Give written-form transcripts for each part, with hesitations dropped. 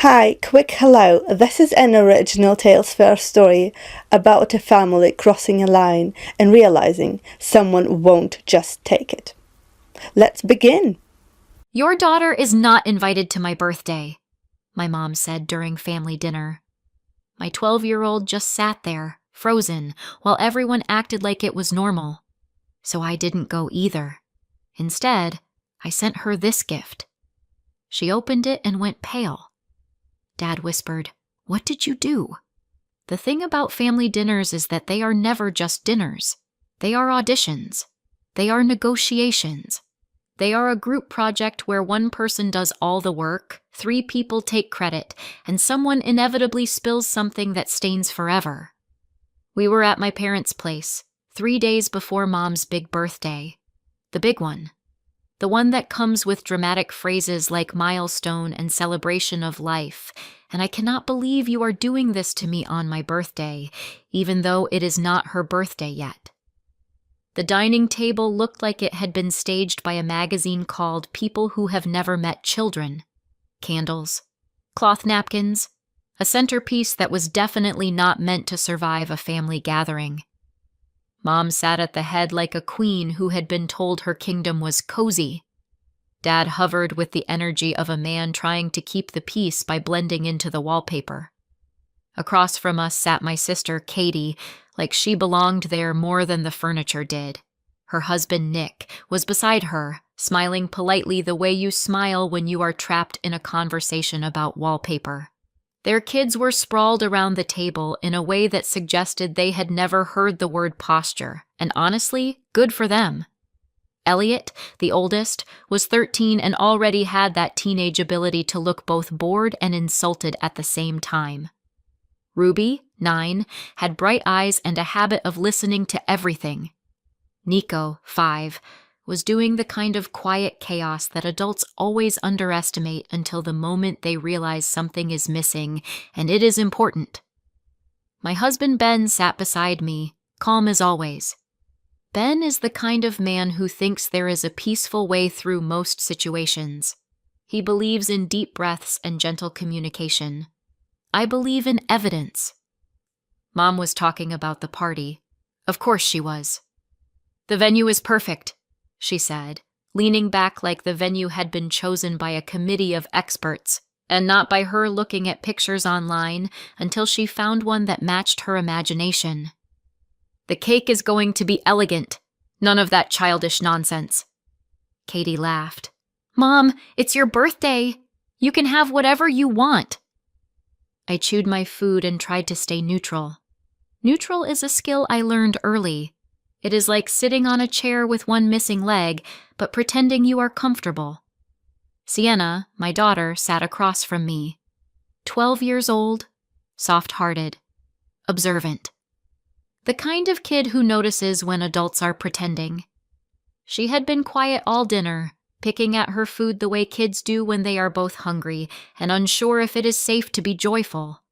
Hi, quick hello. This is an original Tales First story about a family crossing a line and realizing someone won't just take it. Let's begin. Your daughter is not invited to my birthday, my mom said during family dinner. My 12-year-old just sat there, frozen, while everyone acted like it was normal. So I didn't go either. Instead, I sent her this gift. She opened it and went pale. Dad whispered, "What did you do?" The thing about family dinners is that they are never just dinners. They are auditions. They are negotiations. They are a group project where one person does all the work, 3 people take credit, and someone inevitably spills something that stains forever. We were at my parents' place, 3 days before Mom's big birthday. The big one. The one that comes with dramatic phrases like milestone and celebration of life, and I cannot believe you are doing this to me on my birthday, even though it is not her birthday yet. The dining table looked like it had been staged by a magazine called People Who Have Never Met Children. Candles, cloth napkins, a centerpiece that was definitely not meant to survive a family gathering. Mom sat at the head like a queen who had been told her kingdom was cozy. Dad hovered with the energy of a man trying to keep the peace by blending into the wallpaper. Across from us sat my sister, Katie, like she belonged there more than the furniture did. Her husband, Nick, was beside her, smiling politely the way you smile when you are trapped in a conversation about wallpaper. Their kids were sprawled around the table in a way that suggested they had never heard the word posture, and honestly, good for them. Elliot, the oldest, was 13 and already had that teenage ability to look both bored and insulted at the same time. Ruby, 9, had bright eyes and a habit of listening to everything. Nico, 5, was doing the kind of quiet chaos that adults always underestimate until the moment they realize something is missing, and it is important. My husband Ben sat beside me, calm as always. Ben is the kind of man who thinks there is a peaceful way through most situations. He believes in deep breaths and gentle communication. I believe in evidence. Mom was talking about the party. Of course she was. "The venue is perfect," she said, leaning back like the venue had been chosen by a committee of experts, and not by her looking at pictures online until she found one that matched her imagination. "The cake is going to be elegant. None of that childish nonsense." Katie laughed. "Mom, it's your birthday. You can have whatever you want." I chewed my food and tried to stay neutral. Neutral is a skill I learned early. It is like sitting on a chair with one missing leg, but pretending you are comfortable. Sienna, my daughter, sat across from me. 12 years old, soft-hearted, observant. The kind of kid who notices when adults are pretending. She had been quiet all dinner, picking at her food the way kids do when they are both hungry and unsure if it is safe to be joyful.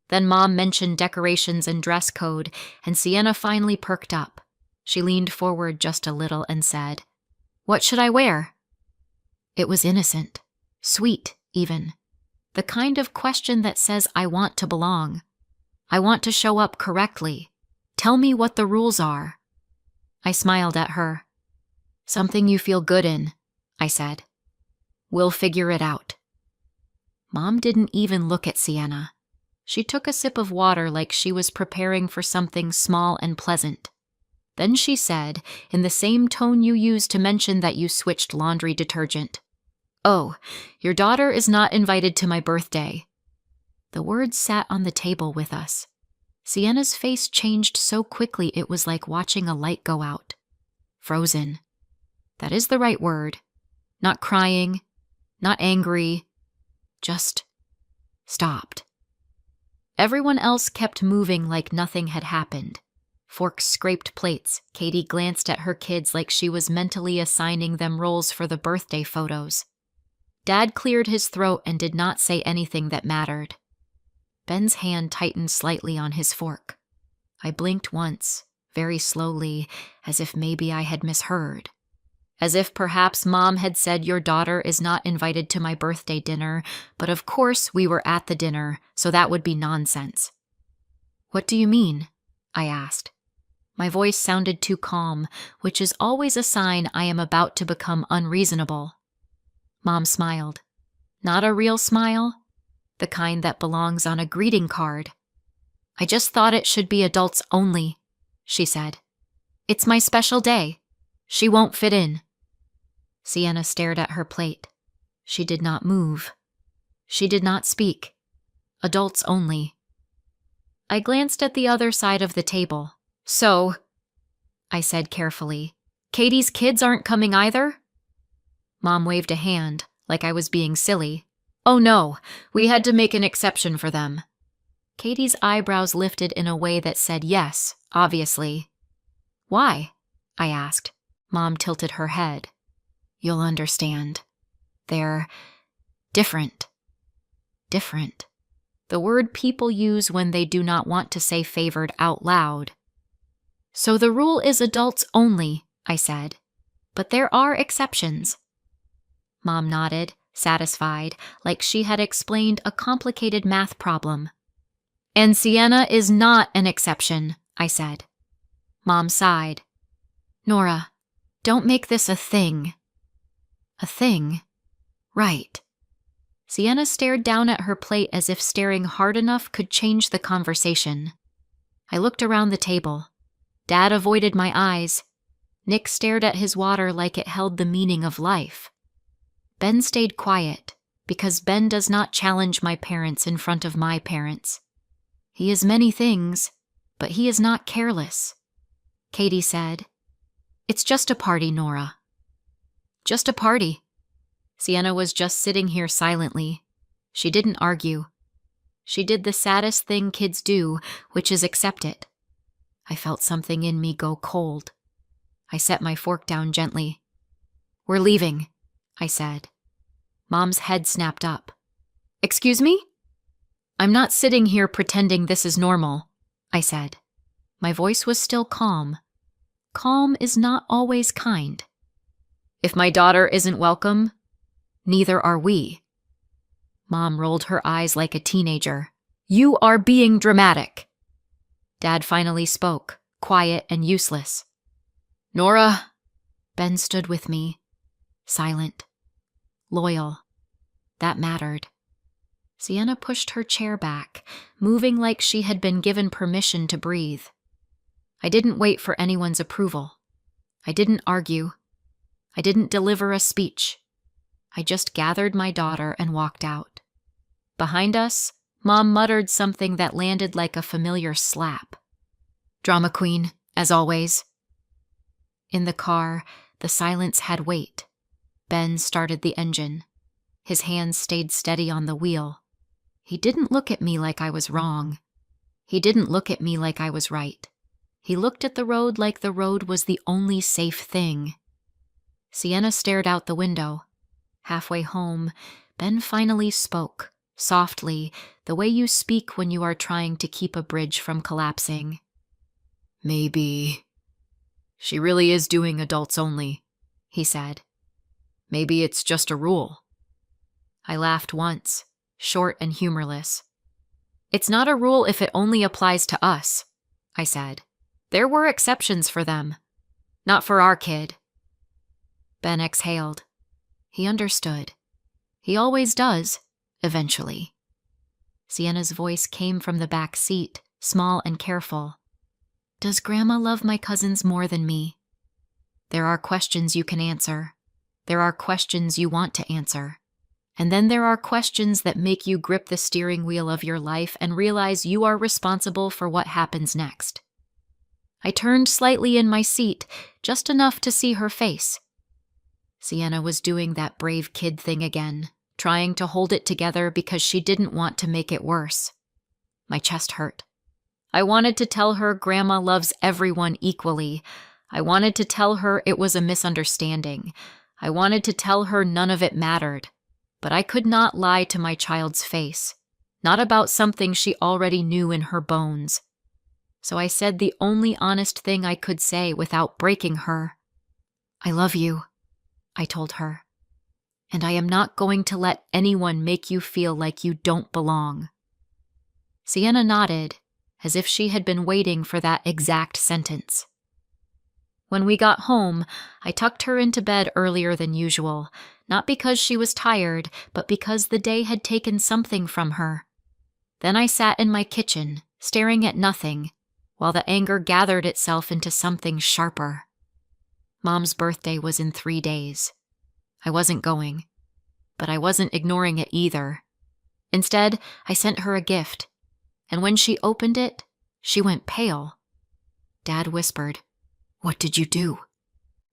Then Mom mentioned decorations and dress code, and Sienna finally perked up. She leaned forward just a little and said, "What should I wear?" It was innocent, sweet even, the kind of question that says I want to belong. I want to show up correctly. Tell me what the rules are. I smiled at her. "Something you feel good in," I said. "We'll figure it out." Mom didn't even look at Sienna. She took a sip of water like she was preparing for something small and pleasant. Then she said, in the same tone you used to mention that you switched laundry detergent, "Oh, your daughter is not invited to my birthday." The words sat on the table with us. Sienna's face changed so quickly it was like watching a light go out. Frozen. That is the right word. Not crying, not angry, just stopped. Everyone else kept moving like nothing had happened. Forks scraped plates. Katie glanced at her kids like she was mentally assigning them roles for the birthday photos. Dad cleared his throat and did not say anything that mattered. Ben's hand tightened slightly on his fork. I blinked once, very slowly, as if maybe I had misheard. as if perhaps Mom had said your daughter is not invited to my birthday dinner, but of course we were at the dinner, so that would be nonsense. What do you mean? I asked. My voice sounded too calm, which is always a sign I am about to become unreasonable. Mom smiled. Not a real smile, the kind that belongs on a greeting card. I just thought it should be adults only, she said. It's my special day. She won't fit in. Sienna stared at her plate. She did not move. She did not speak. Adults only. I glanced at the other side of the table. So, I said carefully, Katie's kids aren't coming either? Mom waved a hand, like I was being silly. Oh no, we had to make an exception for them. Katie's eyebrows lifted in a way that said yes, obviously. Why? I asked. Mom tilted her head. You'll understand. They're different. Different. The word people use when they do not want to say favored out loud. So the rule is adults only, I said. But there are exceptions. Mom nodded, satisfied, like she had explained a complicated math problem. And Sienna is not an exception, I said. Mom sighed. Nora, don't make this a thing. A thing? Right. Sienna stared down at her plate as if staring hard enough could change the conversation. I looked around the table. Dad avoided my eyes. Nick stared at his water like it held the meaning of life. Ben stayed quiet, because Ben does not challenge my parents in front of my parents. He is many things, but he is not careless. Katie said, It's just a party, Nora. Just a party. Sienna was just sitting here silently. She didn't argue. She did the saddest thing kids do, which is accept it. I felt something in me go cold. I set my fork down gently. We're leaving, I said. Mom's head snapped up. Excuse me? I'm not sitting here pretending this is normal, I said. My voice was still calm. Calm is not always kind. If my daughter isn't welcome, neither are we. Mom rolled her eyes like a teenager. You are being dramatic. Dad finally spoke, quiet and useless. Nora. Ben stood with me, silent, loyal. That mattered. Sienna pushed her chair back, moving like she had been given permission to breathe. I didn't wait for anyone's approval. I didn't argue. I didn't deliver a speech. I just gathered my daughter and walked out. Behind us, Mom muttered something that landed like a familiar slap. Drama queen, as always. In the car, the silence had weight. Ben started the engine. His hands stayed steady on the wheel. He didn't look at me like I was wrong. He didn't look at me like I was right. He looked at the road like the road was the only safe thing. Sienna stared out the window. Halfway home, Ben finally spoke, softly, the way you speak when you are trying to keep a bridge from collapsing. Maybe. She really is doing adults only, he said. Maybe it's just a rule. I laughed once, short and humorless. It's not a rule if it only applies to us, I said. There were exceptions for them. Not for our kid. Ben exhaled. He understood. He always does, eventually. Sienna's voice came from the back seat, small and careful. Does Grandma love my cousins more than me? There are questions you can answer. There are questions you want to answer. And then there are questions that make you grip the steering wheel of your life and realize you are responsible for what happens next. I turned slightly in my seat, just enough to see her face. Sienna was doing that brave kid thing again, trying to hold it together because she didn't want to make it worse. My chest hurt. I wanted to tell her Grandma loves everyone equally. I wanted to tell her it was a misunderstanding. I wanted to tell her none of it mattered. But I could not lie to my child's face, not about something she already knew in her bones. So I said the only honest thing I could say without breaking her. I love you. I told her. And I am not going to let anyone make you feel like you don't belong. Sienna nodded, as if she had been waiting for that exact sentence. When we got home, I tucked her into bed earlier than usual, not because she was tired, but because the day had taken something from her. Then I sat in my kitchen, staring at nothing, while the anger gathered itself into something sharper. Mom's birthday was in 3 days. I wasn't going, but I wasn't ignoring it either. Instead, I sent her a gift, and when she opened it, she went pale. Dad whispered, "What did you do?"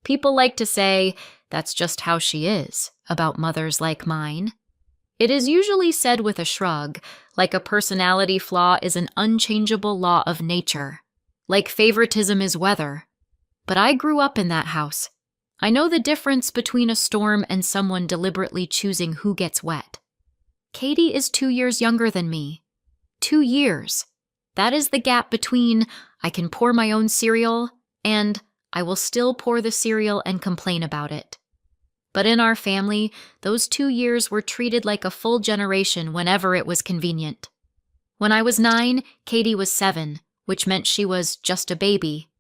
People like to say, "That's just how she is," about mothers like mine. It is usually said with a shrug, like a personality flaw is an unchangeable law of nature, like favoritism is weather. But I grew up in that house. I know the difference between a storm and someone deliberately choosing who gets wet. Katie is 2 years younger than me. 2 years. That is the gap between I can pour my own cereal and I will still pour the cereal and complain about it. But in our family, those 2 years were treated like a full generation whenever it was convenient. When I was 9, Katie was 7, which meant she was just a baby.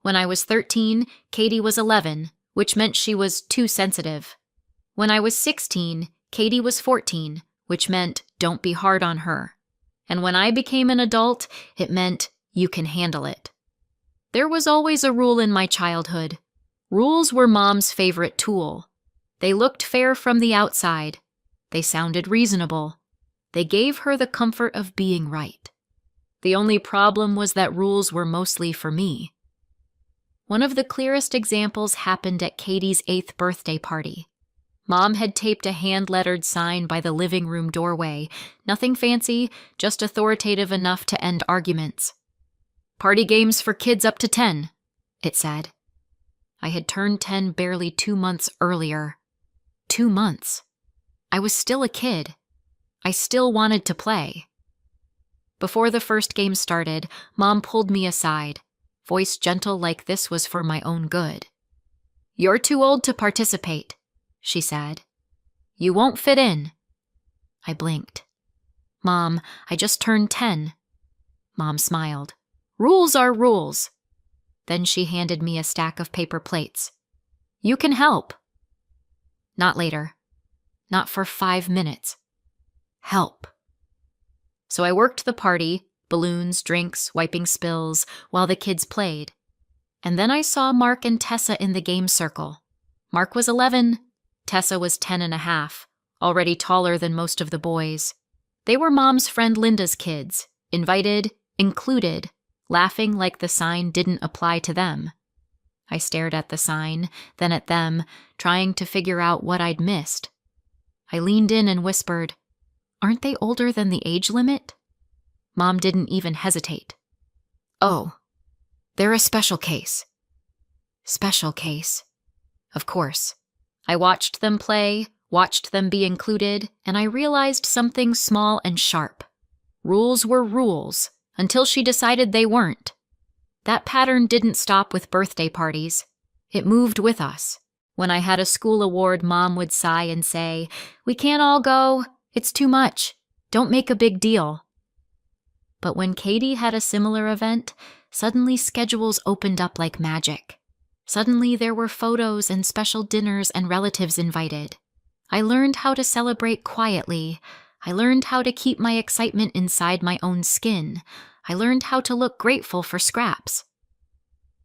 When I was 13, Katie was 11, which meant she was too sensitive. When I was 16, Katie was 14, which meant don't be hard on her. And when I became an adult, it meant you can handle it. There was always a rule in my childhood. Rules were Mom's favorite tool. They looked fair from the outside. They sounded reasonable. They gave her the comfort of being right. The only problem was that rules were mostly for me. One of the clearest examples happened at Katie's 8th birthday party. Mom had taped a hand-lettered sign by the living room doorway. Nothing fancy, just authoritative enough to end arguments. "Party games for kids up to 10, it said. I had turned 10 barely 2 months earlier. 2 months. I was still a kid. I still wanted to play. Before the first game started, Mom pulled me aside, voice gentle like this was for my own good. "You're too old to participate," she said. "You won't fit in." I blinked. "Mom, I just turned 10. Mom smiled. "Rules are rules." Then she handed me a stack of paper plates. "You can help." Not later. Not for 5 minutes. Help. So I worked the party, balloons, drinks, wiping spills, while the kids played. And then I saw Mark and Tessa in the game circle. Mark was 11. Tessa was 10 and a half, already taller than most of the boys. They were Mom's friend Linda's kids, invited, included, laughing like the sign didn't apply to them. I stared at the sign, then at them, trying to figure out what I'd missed. I leaned in and whispered, "Aren't they older than the age limit?" Mom didn't even hesitate. "Oh, they're a special case." Special case. Of course. I watched them play, watched them be included, and I realized something small and sharp. Rules were rules, until she decided they weren't. That pattern didn't stop with birthday parties. It moved with us. When I had a school award, Mom would sigh and say, "We can't all go. It's too much. Don't make a big deal." But when Katie had a similar event, suddenly schedules opened up like magic. Suddenly there were photos and special dinners and relatives invited. I learned how to celebrate quietly. I learned how to keep my excitement inside my own skin. I learned how to look grateful for scraps.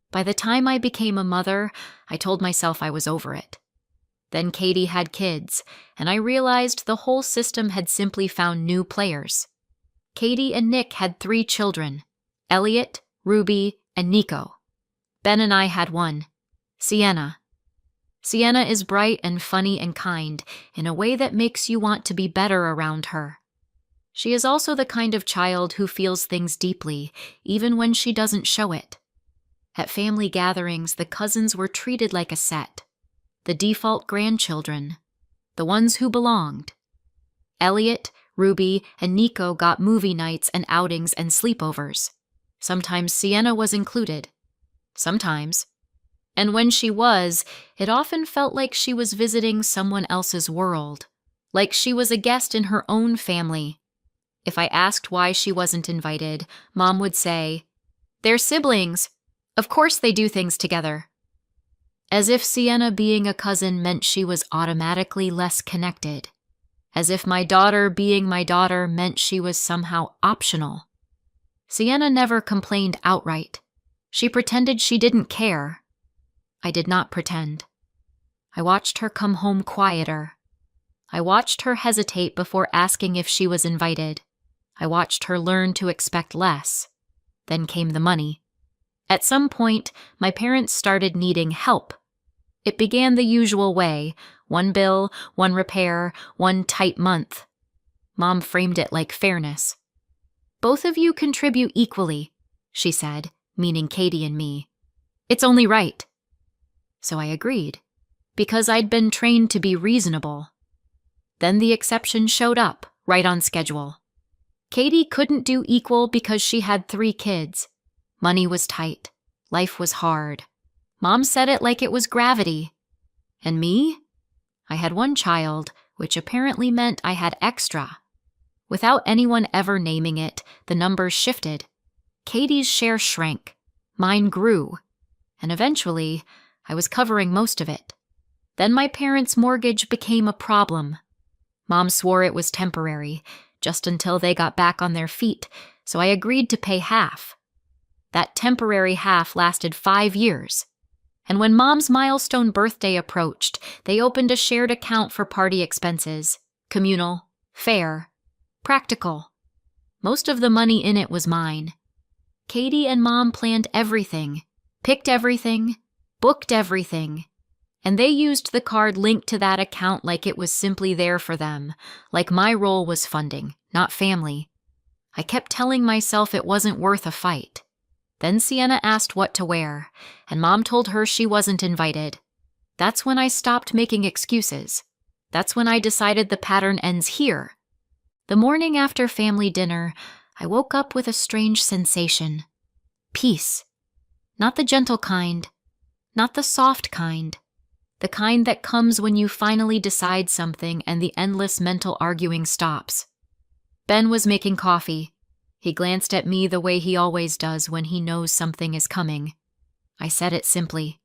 By the time I became a mother, I told myself I was over it. Then Katie had kids, and I realized the whole system had simply found new players. Katie and Nick had 3 children, Elliot, Ruby, and Nico. Ben and I had one, Sienna. Sienna is bright and funny and kind in a way that makes you want to be better around her. She is also the kind of child who feels things deeply, even when she doesn't show it. At family gatherings, the cousins were treated like a set. The default grandchildren. The ones who belonged. Elliot, Ruby, and Nico got movie nights and outings and sleepovers. Sometimes Sienna was included. Sometimes. And when she was, it often felt like she was visiting someone else's world, like she was a guest in her own family. If I asked why she wasn't invited, Mom would say, "They're siblings. Of course they do things together." As if Sienna being a cousin meant she was automatically less connected. As if my daughter being my daughter meant she was somehow optional. Sienna never complained outright. She pretended she didn't care. I did not pretend. I watched her come home quieter. I watched her hesitate before asking if she was invited. I watched her learn to expect less. Then came the money. At some point, my parents started needing help. It began the usual way: one bill, one repair, one tight month. Mom framed it like fairness. "Both of you contribute equally," she said, meaning Katie and me. "It's only right." So I agreed, because I'd been trained to be reasonable. Then the exception showed up, right on schedule. Katie couldn't do equal because she had 3 kids. Money was tight. Life was hard. Mom said it like it was gravity. And me? I had 1 child, which apparently meant I had extra. Without anyone ever naming it, the numbers shifted. Katie's share shrank. Mine grew. And eventually, I was covering most of it. Then my parents' mortgage became a problem. Mom swore it was temporary, just until they got back on their feet, so I agreed to pay half. That temporary half lasted 5 years. And when Mom's milestone birthday approached, they opened a shared account for party expenses. Communal, fair, practical. Most of the money in it was mine. Katie and Mom planned everything, picked everything, booked everything. And they used the card linked to that account like it was simply there for them, like my role was funding, not family. I kept telling myself it wasn't worth a fight. Then Sienna asked what to wear, and Mom told her she wasn't invited. That's when I stopped making excuses. That's when I decided the pattern ends here. The morning after family dinner, I woke up with a strange sensation. Peace. Not the gentle kind. Not the soft kind. The kind that comes when you finally decide something and the endless mental arguing stops. Ben was making coffee. He glanced at me the way he always does when he knows something is coming. I said it simply.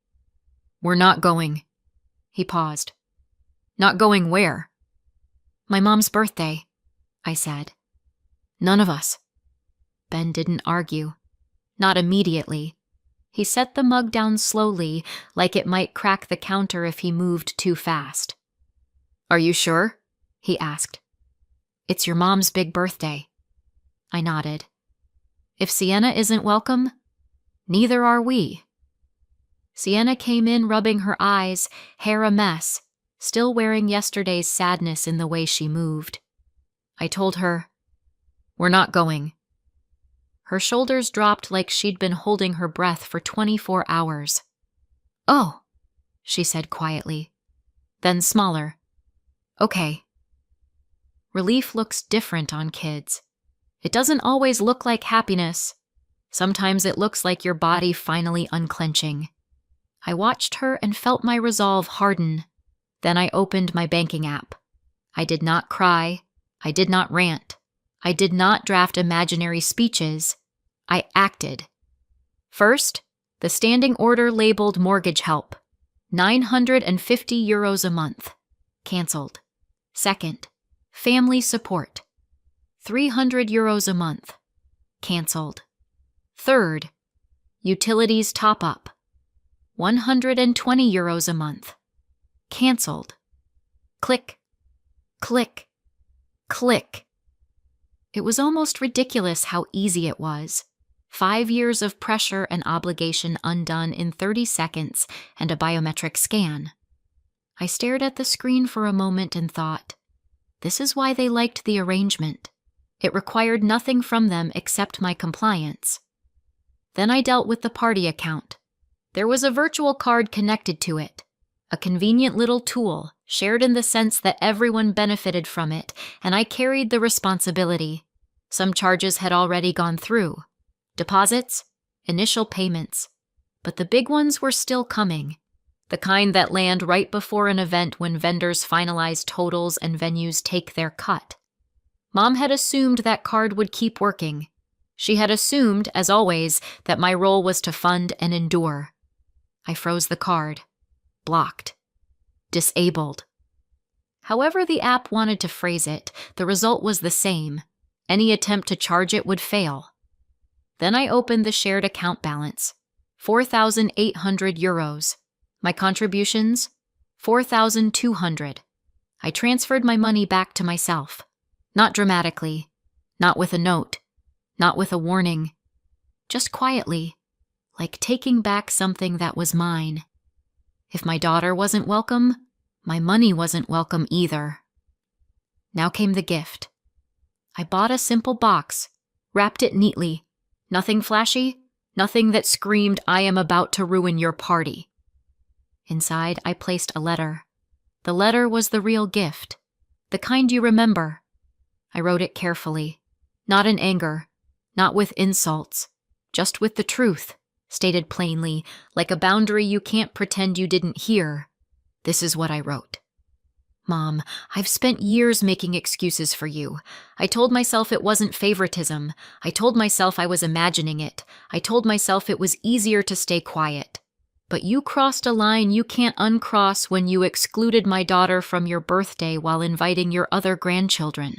"We're not going." He paused. "Not going where?" "My mom's birthday," I said. "None of us." Ben didn't argue. Not immediately. He set the mug down slowly, like it might crack the counter if he moved too fast. "Are you sure?" he asked. "It's your mom's big birthday." I nodded. "If Sienna isn't welcome, neither are we." Sienna came in rubbing her eyes, hair a mess, still wearing yesterday's sadness in the way she moved. I told her, "We're not going." Her shoulders dropped like she'd been holding her breath for 24 hours. "Oh," she said quietly, then smaller. "Okay." Relief looks different on kids. It doesn't always look like happiness. Sometimes it looks like your body finally unclenching. I watched her and felt my resolve harden. Then I opened my banking app. I did not cry. I did not rant. I did not draft imaginary speeches. I acted. First, the standing order labeled mortgage help. 950 euros a month. Cancelled. Second, family support. 300 euros a month. Cancelled. Third, utilities top up. 120 euros a month. Cancelled. Click, click, click. It was almost ridiculous how easy it was. 5 years of pressure and obligation undone in 30 seconds and a biometric scan. I stared at the screen for a moment and thought, this is why they liked the arrangement. It required nothing from them except my compliance. Then I dealt with the party account. There was a virtual card connected to it, a convenient little tool, shared in the sense that everyone benefited from it, and I carried the responsibility. Some charges had already gone through. Deposits, initial payments. but the big ones were still coming. The kind that land right before an event when vendors finalize totals and venues take their cut. Mom had assumed that card would keep working. She had assumed, as always, that my role was to fund and endure. I froze the card. Blocked. Disabled. However the app wanted to phrase it, the result was the same. Any attempt to charge it would fail. Then I opened the shared account balance. 4,800 euros. My contributions? 4,200. I transferred my money back to myself. Not dramatically. Not with a note. Not with a warning. Just quietly. Like taking back something that was mine. If my daughter wasn't welcome, my money wasn't welcome either. Now came the gift. I bought a simple box, wrapped it neatly. Nothing flashy, nothing that screamed, "I am about to ruin your party." Inside, I placed a letter. The letter was the real gift, the kind you remember. I wrote it carefully, not in anger, not with insults, just with the truth, stated plainly, like a boundary you can't pretend you didn't hear. This is what I wrote. Mom, I've spent years making excuses for you. I told myself it wasn't favoritism. I told myself I was imagining it. I told myself it was easier to stay quiet. But you crossed a line you can't uncross when you excluded my daughter from your birthday while inviting your other grandchildren.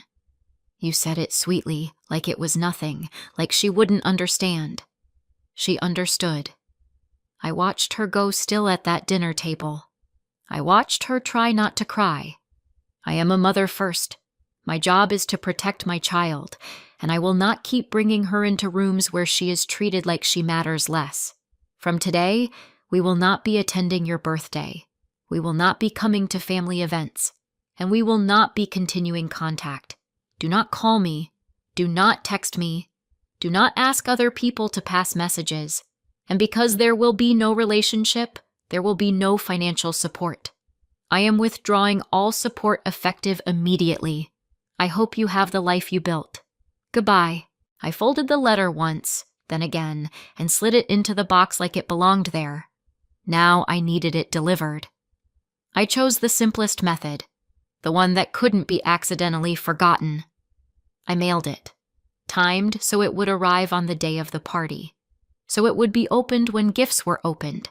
You said it sweetly, like it was nothing, like she wouldn't understand. She understood. I watched her go still at that dinner table. I watched her try not to cry. I am a mother first. My job is to protect my child, and I will not keep bringing her into rooms where she is treated like she matters less. From today, we will not be attending your birthday. We will not be coming to family events, and we will not be continuing contact. Do not call me. Do not text me. Do not ask other people to pass messages. And because there will be no relationship, there will be no financial support. I am withdrawing all support effective immediately. I hope you have the life you built. Goodbye. I folded the letter once, then again, and slid it into the box like it belonged there. Now I needed it delivered. I chose the simplest method, the one that couldn't be accidentally forgotten. I mailed it, timed so it would arrive on the day of the party, so it would be opened when gifts were opened,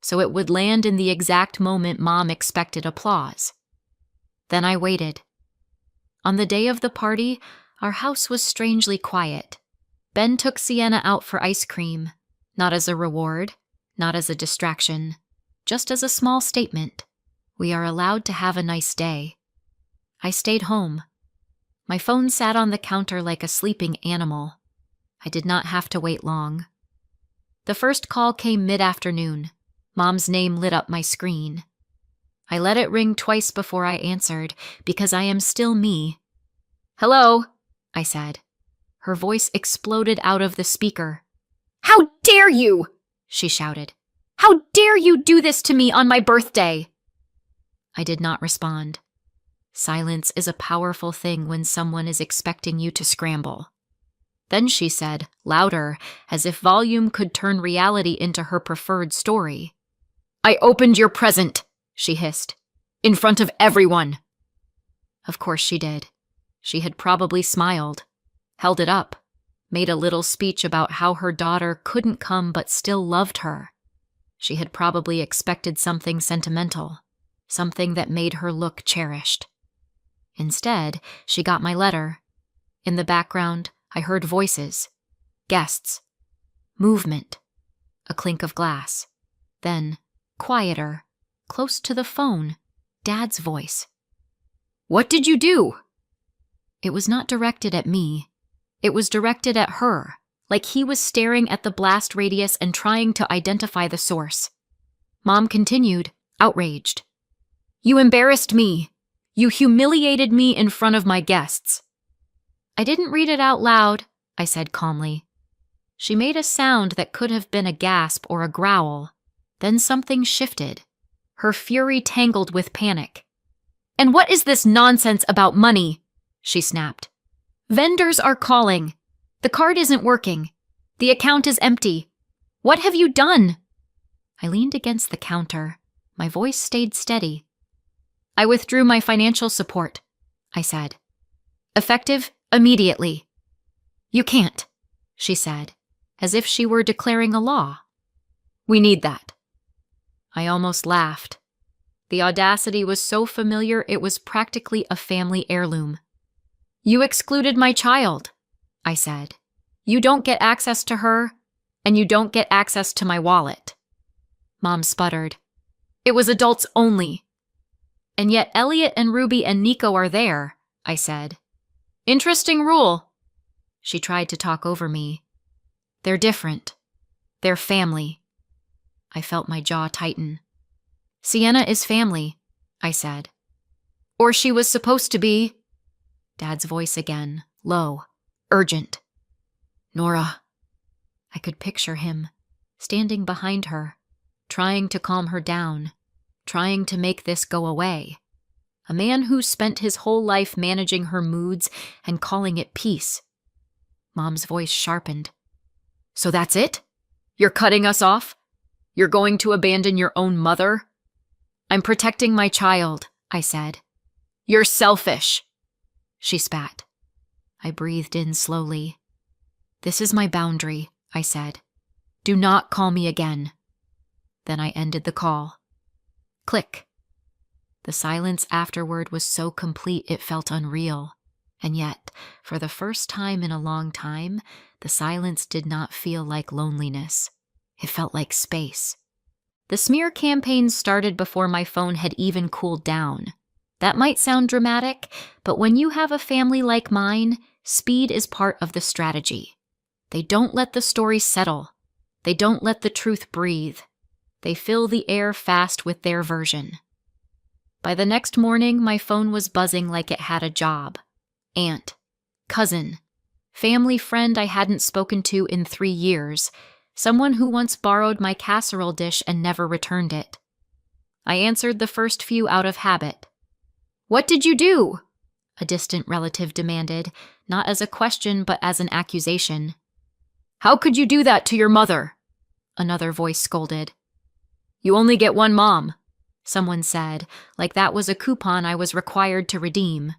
so it would land in the exact moment Mom expected applause. Then I waited. On the day of the party, our house was strangely quiet. Ben took Sienna out for ice cream, not as a reward, not as a distraction, just as a small statement. We are allowed to have a nice day. I stayed home. My phone sat on the counter like a sleeping animal. I did not have to wait long. The first call came mid-afternoon. Mom's name lit up my screen. I let it ring twice before I answered, because I am still me. "Hello," I said. Her voice exploded out of the speaker. "How dare you!" she shouted. "How dare you do this to me on my birthday?" I did not respond. Silence is a powerful thing when someone is expecting you to scramble. Then she said, louder, as if volume could turn reality into her preferred story. "I opened your present," she hissed, "in front of everyone." Of course she did. She had probably smiled, held it up, made a little speech about how her daughter couldn't come but still loved her. She had probably expected something sentimental, something that made her look cherished. Instead, she got my letter. In the background, I heard voices, guests, movement, a clink of glass. Then, quieter, close to the phone, Dad's voice. "What did you do?" It was not directed at me. It was directed at her, like he was staring at the blast radius and trying to identify the source. Mom continued, outraged. "You embarrassed me. You humiliated me in front of my guests." I didn't read it out loud, I said calmly. She made a sound that could have been a gasp or a growl. Then something shifted. Her fury tangled with panic. "And what is this nonsense about money?" she snapped. "Vendors are calling. The card isn't working. The account is empty. What have you done? I leaned against the counter. My voice stayed steady. I withdrew my financial support, I said. Effective immediately. You can't, she said, as if she were declaring a law. We need that. I almost laughed. The audacity was so familiar it was practically a family heirloom. You excluded my child, I said. You don't get access to her, and you don't get access to my wallet. Mom sputtered. It was adults only. And yet Elliot and Ruby and Nico are there, I said. Interesting rule. She tried to talk over me. They're different. They're family. I felt my jaw tighten. Sienna is family, I said. Or she was supposed to be. Dad's voice again, low, urgent. Nora. I could picture him, standing behind her, trying to calm her down, trying to make this go away. A man who spent his whole life managing her moods and calling it peace. Mom's voice sharpened. So that's it? You're cutting us off? You're going to abandon your own mother? I'm protecting my child, I said. You're selfish. She spat. I breathed in slowly. This is my boundary, I said. Do not call me again. Then I ended the call. Click. The silence afterward was so complete it felt unreal. And yet, for the first time in a long time, the silence did not feel like loneliness. It felt like space. The smear campaign started before my phone had even cooled down. That might sound dramatic, but when you have a family like mine, speed is part of the strategy. They don't let the story settle. They don't let the truth breathe. They fill the air fast with their version. By the next morning, my phone was buzzing like it had a job. Aunt, cousin, family friend I hadn't spoken to in 3 years, someone who once borrowed my casserole dish and never returned it. I answered the first few out of habit. What did you do? A distant relative demanded, not as a question but as an accusation. How could you do that to your mother? Another voice scolded. You only get one mom, someone said, like that was a coupon I was required to redeem.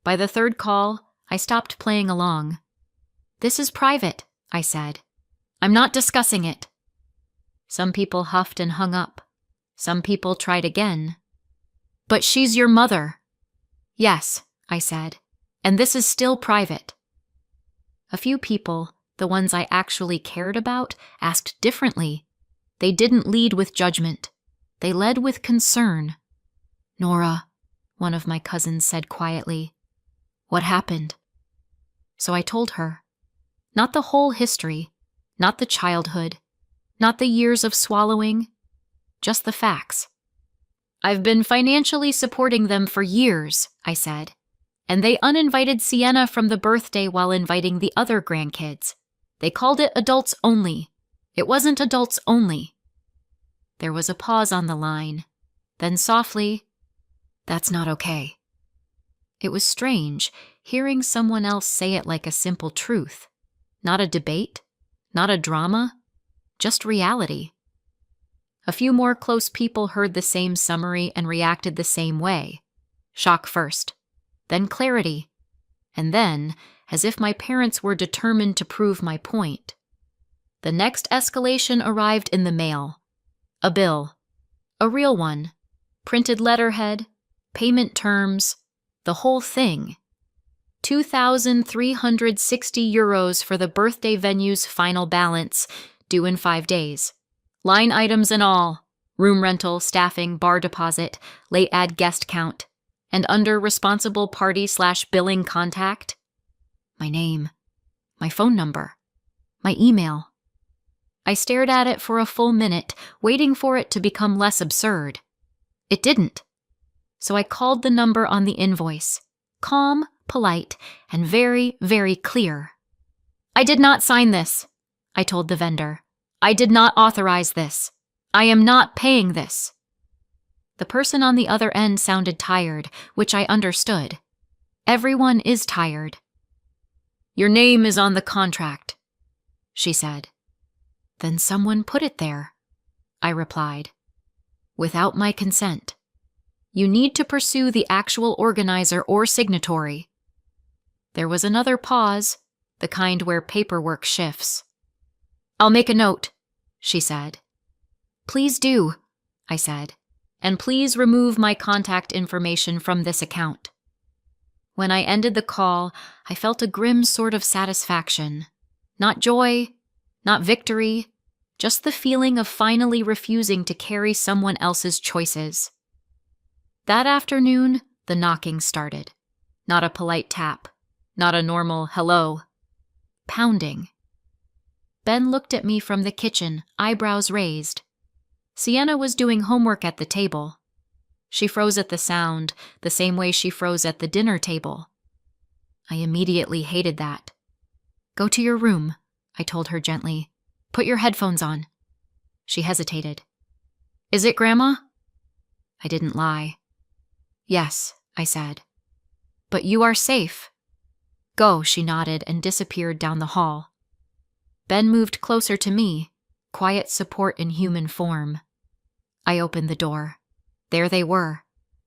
By the third call, I stopped playing along. This is private, I said. I'm not discussing it. Some people huffed and hung up. Some people tried again. But she's your mother. Yes, I said, and this is still private. A few people, the ones I actually cared about, asked differently. They didn't lead with judgment. They led with concern. Nora, one of my cousins said quietly. What happened? So I told her. Not the whole history, not the childhood, not the years of swallowing, just the facts. I've been financially supporting them for years, I said, and they uninvited Sienna from the birthday while inviting the other grandkids. They called it adults only. It wasn't adults only. There was a pause on the line. Then softly, that's not okay. It was strange, hearing someone else say it like a simple truth. Not a debate, not a drama, just reality. A few more close people heard the same summary and reacted the same way. Shock first, then clarity, and then, as if my parents were determined to prove my point. The next escalation arrived in the mail. A bill. A real one. Printed letterhead, payment terms, the whole thing. 2,360 euros for the birthday venue's final balance, due in 5 days. Line items and all. Room rental, staffing, bar deposit, late add guest count. And under responsible party/billing contact, my name, my phone number, my email. I stared at it for a full minute, waiting for it to become less absurd. It didn't. So I called the number on the invoice. Calm, polite, and very, very clear. I did not sign this, I told the vendor. I did not authorize this. I am not paying this. The person on the other end sounded tired, which I understood. Everyone is tired. Your name is on the contract, she said. Then someone put it there. I replied. Without my consent. You need to pursue the actual organizer or signatory. There was another pause, the kind where paperwork shifts. I'll make a note, she said. Please do, I said, and please remove my contact information from this account. When I ended the call, I felt a grim sort of satisfaction. Not joy, not victory, just the feeling of finally refusing to carry someone else's choices. That afternoon, the knocking started. Not a polite tap, not a normal hello. Pounding. Ben looked at me from the kitchen, eyebrows raised. Sienna was doing homework at the table. She froze at the sound, the same way she froze at the dinner table. I immediately hated that. Go to your room, I told her gently. Put your headphones on. She hesitated. Is it, Grandma? I didn't lie. Yes, I said. But you are safe. Go, she nodded and disappeared down the hall. Ben moved closer to me, quiet support in human form. I opened the door. There they were.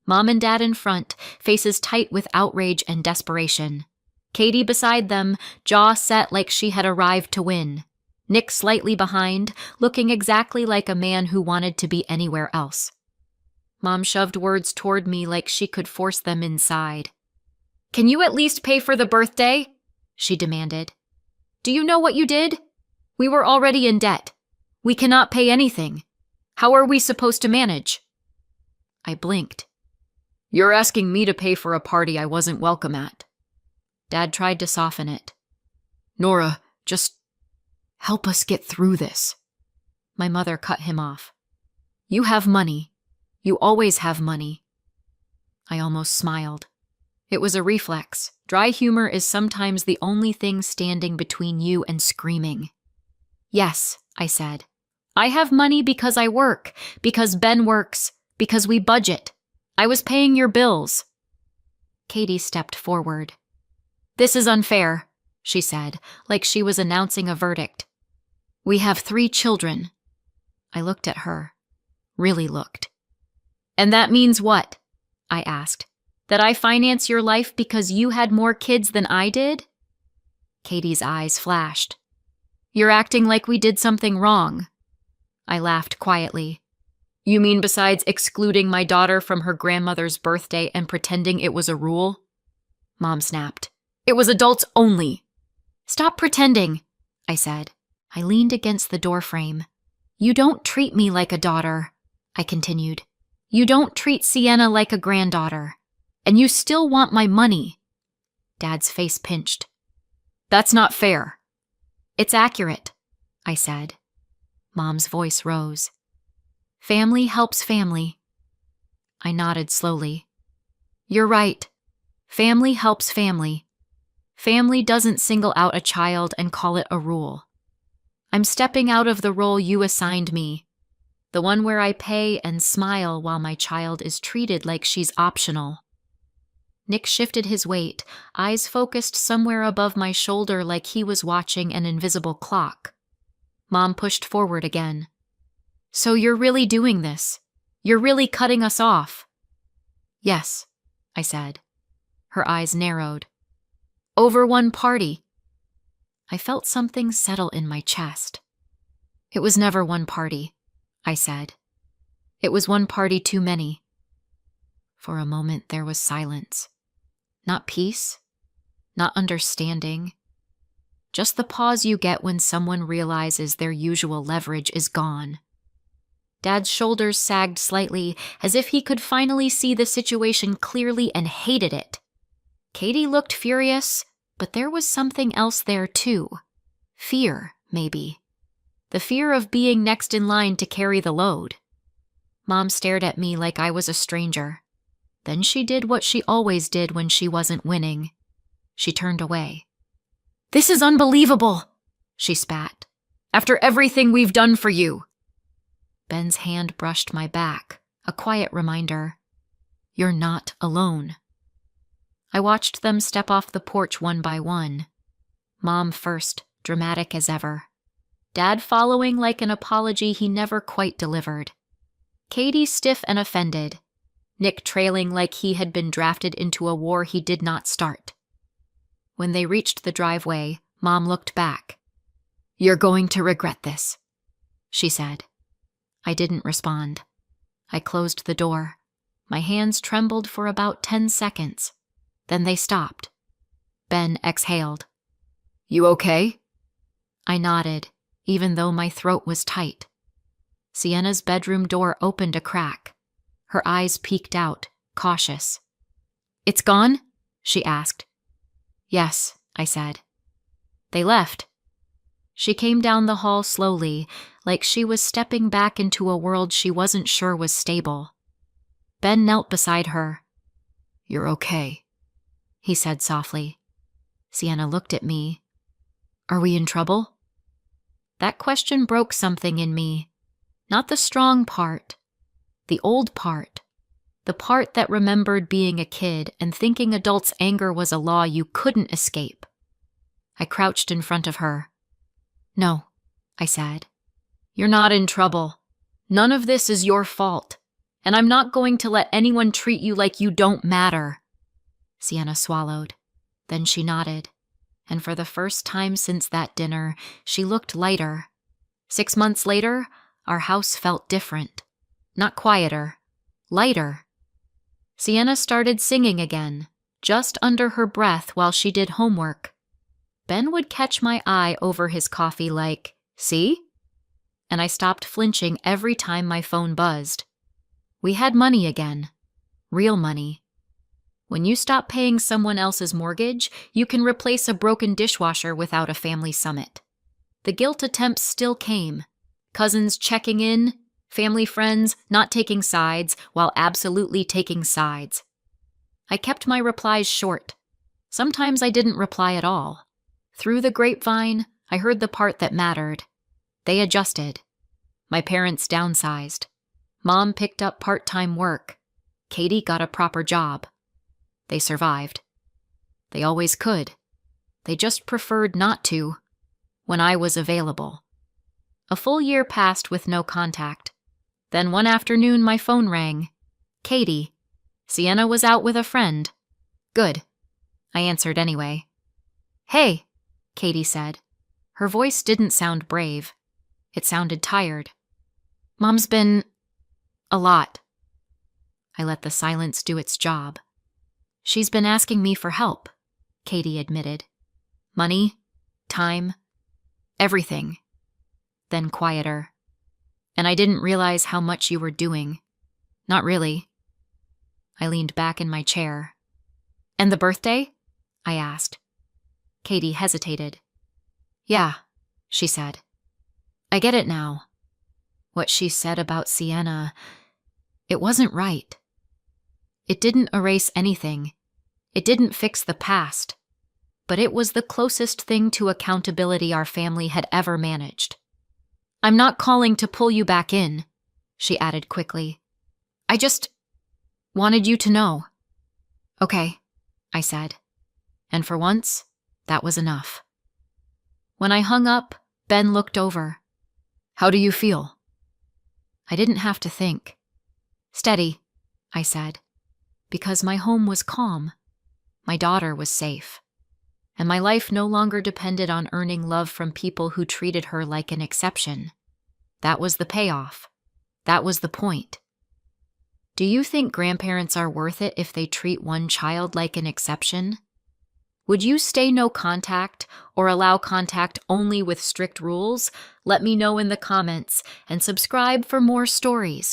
Mom and Dad in front, faces tight with outrage and desperation. Katie beside them, jaw set like she had arrived to win. Nick slightly behind, looking exactly like a man who wanted to be anywhere else. Mom shoved words toward me like she could force them inside. Can you at least pay for the birthday? She demanded. Do you know what you did? We were already in debt. We cannot pay anything. How are we supposed to manage? I blinked. You're asking me to pay for a party I wasn't welcome at. Dad tried to soften it. Nora, just help us get through this. My mother cut him off. You have money. You always have money. I almost smiled. It was a reflex. Dry humor is sometimes the only thing standing between you and screaming. Yes, I said. I have money because I work, because Ben works, because we budget. I was paying your bills. Katie stepped forward. This is unfair, she said, like she was announcing a verdict. We have 3 children. I looked at her. Really looked. And that means what? I asked. That I finance your life because you had more kids than I did? Katie's eyes flashed. You're acting like we did something wrong. I laughed quietly. You mean besides excluding my daughter from her grandmother's birthday and pretending it was a rule? Mom snapped. It was adults only. Stop pretending, I said. I leaned against the doorframe. You don't treat me like a daughter, I continued. You don't treat Sienna like a granddaughter. And you still want my money. Dad's face pinched. That's not fair. It's accurate, I said. Mom's voice rose. Family helps family. I nodded slowly. You're right. Family helps family. Family doesn't single out a child and call it a rule. I'm stepping out of the role you assigned me, the one where I pay and smile while my child is treated like she's optional. Nick shifted his weight, eyes focused somewhere above my shoulder like he was watching an invisible clock. Mom pushed forward again. So you're really doing this? You're really cutting us off? Yes, I said. Her eyes narrowed. Over one party. I felt something settle in my chest. It was never one party, I said. It was one party too many. For a moment there was silence. Not peace, not understanding. Just the pause you get when someone realizes their usual leverage is gone. Dad's shoulders sagged slightly, as if he could finally see the situation clearly and hated it. Katie looked furious, but there was something else there too. Fear, maybe. The fear of being next in line to carry the load. Mom stared at me like I was a stranger. Then she did what she always did when she wasn't winning. She turned away. This is unbelievable, she spat. After everything we've done for you. Ben's hand brushed my back, a quiet reminder. You're not alone. I watched them step off the porch one by one. Mom first, dramatic as ever. Dad following like an apology he never quite delivered. Katie stiff and offended. Nick trailing like he had been drafted into a war he did not start. When they reached the driveway, Mom looked back. "You're going to regret this," she said. I didn't respond. I closed the door. My hands trembled for about 10 seconds. Then they stopped. Ben exhaled. "You okay?" I nodded, even though my throat was tight. Sienna's bedroom door opened a crack. Her eyes peeked out, cautious. "It's gone?" she asked. "Yes," I said. They left. She came down the hall slowly, like she was stepping back into a world she wasn't sure was stable. Ben knelt beside her. "You're okay," he said softly. Sienna looked at me. "Are we in trouble?" That question broke something in me. Not the strong part. The old part. The part that remembered being a kid and thinking adults' anger was a law you couldn't escape. I crouched in front of her. "No," I said. "You're not in trouble. None of this is your fault. And I'm not going to let anyone treat you like you don't matter." Sienna swallowed. Then she nodded. And for the first time since that dinner, she looked lighter. 6 months later, our house felt different. Not quieter. Lighter. Sienna started singing again, just under her breath while she did homework. Ben would catch my eye over his coffee like, "See?" And I stopped flinching every time my phone buzzed. We had money again. Real money. When you stop paying someone else's mortgage, you can replace a broken dishwasher without a family summit. The guilt attempts still came. Cousins checking in, family friends not taking sides while absolutely taking sides. I kept my replies short. Sometimes I didn't reply at all. Through the grapevine, I heard the part that mattered. They adjusted. My parents downsized. Mom picked up part-time work. Katie got a proper job. They survived. They always could. They just preferred not to, when I was available. A full year passed with no contact. Then one afternoon my phone rang. "Katie." Sienna was out with a friend. "Good." I answered anyway. "Hey," Katie said. Her voice didn't sound brave. It sounded tired. "Mom's been... a lot." I let the silence do its job. "She's been asking me for help," Katie admitted. "Money, time, everything." Then quieter. "And I didn't realize how much you were doing. Not really." I leaned back in my chair. "And the birthday?" I asked. Katie hesitated. "Yeah," she said. "I get it now. What she said about Sienna, it wasn't right. It didn't erase anything. It didn't fix the past. But it was the closest thing to accountability our family had ever managed. I'm not calling to pull you back in," she added quickly. "I just wanted you to know." "Okay," I said. And for once, that was enough. When I hung up, Ben looked over. "How do you feel?" I didn't have to think. "Steady," I said, because my home was calm. My daughter was safe. And my life no longer depended on earning love from people who treated her like an exception. That was the payoff. That was the point. Do you think grandparents are worth it if they treat one child like an exception? Would you stay no contact or allow contact only with strict rules? Let me know in the comments and subscribe for more stories.